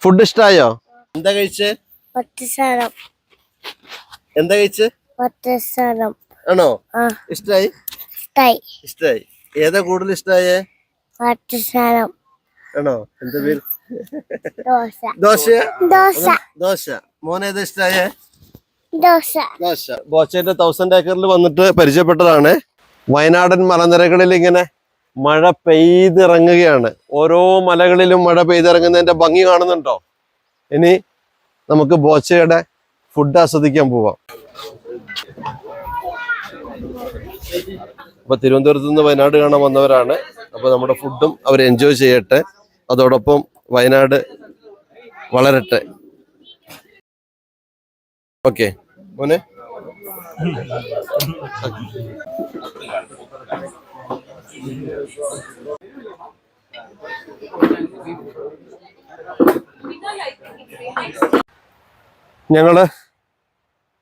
Food ഇഷ്ടായോ? എന്താ കഴിച്ചേ? എന്താ കഴിച്ചേ? ആണോ? ഇഷ്ടായി? ഇഷ്ടായി. ഏതാ കൂടുതൽ ഇഷ്ടായേ? ആണോ? എന്താ പേര്? ദോശ. മോനേതാ ഇഷ്ടായേ? ദോശ. ബോച്ചയുടെ 1000 ഏക്കറിൽ വന്നിട്ട് പരിചയപ്പെട്ടതാണ്. വയനാടൻ മലനിരകളിൽ ഇങ്ങനെ മഴ പെയ്തിറങ്ങുകയാണ്. ഓരോ മലകളിലും മഴ പെയ്തിറങ്ങുന്നതിന്റെ ഭംഗി കാണുന്നുണ്ടോ? ഇനി നമുക്ക് ബോച്ചയുടെ ഫുഡ് ആസ്വദിക്കാൻ പോവാം. അപ്പൊ തിരുവനന്തപുരത്ത് നിന്ന് വയനാട് കാണാൻ വന്നവരാണ്. അപ്പൊ നമ്മുടെ ഫുഡും അവർ എൻജോയ് ചെയ്യട്ടെ, അതോടൊപ്പം വയനാട് വളരട്ടെ. ഓക്കെ മോനെ. ഞങ്ങള്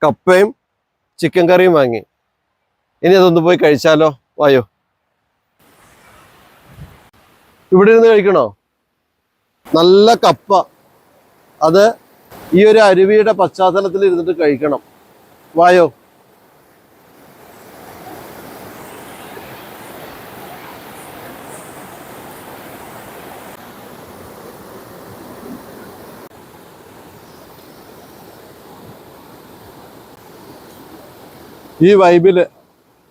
കപ്പയും ചിക്കൻ കറിയും വാങ്ങി. ഇനി അതൊന്ന് പോയി കഴിച്ചാലോ? വായോ. ഇവിടെ ഇരുന്ന് കഴിക്കണോ? നല്ല കപ്പ, അത് ഈ ഒരു അരുവിയുടെ പശ്ചാത്തലത്തിൽ ഇരുന്നിട്ട് കഴിക്കണം. വായോ. ഈ വൈബില്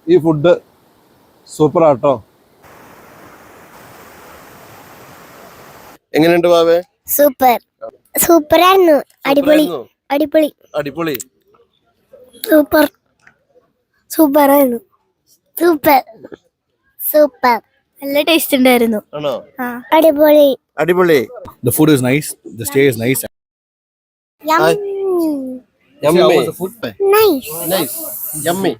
ഈ ഫുഡ് സൂപ്പർ ആട്ടോ. എങ്ങനെയുണ്ട് ബാബേ? സൂപ്പറായിരുന്നു. അടിപൊളി. സൂപ്പറായിരുന്നു. സൂപ്പർ. നല്ല ടേസ്റ്റ് ഉണ്ടായിരുന്നു. ആണോ? അടിപൊളി. The food is nice. The stay is nice. Yummy. How was the food? Nice. Yummy.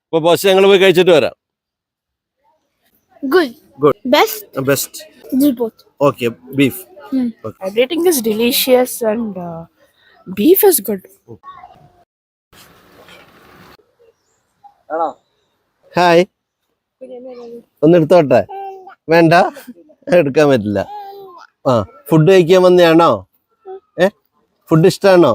അപ്പൊ ബോസ് ഞങ്ങൾ പോയി കഴിച്ചിട്ട് വരാം. Good. Best. Both. Okay, beef. Okay. Everything is delicious and beef is good. Hi. ഒന്ന് എടുത്തോട്ടെ? വേണ്ട, എടുക്കാൻ പറ്റില്ല. ഫുഡ് കഴിക്കാൻ വന്നയാണോ? ഫുഡ് ഇഷ്ടാണോ?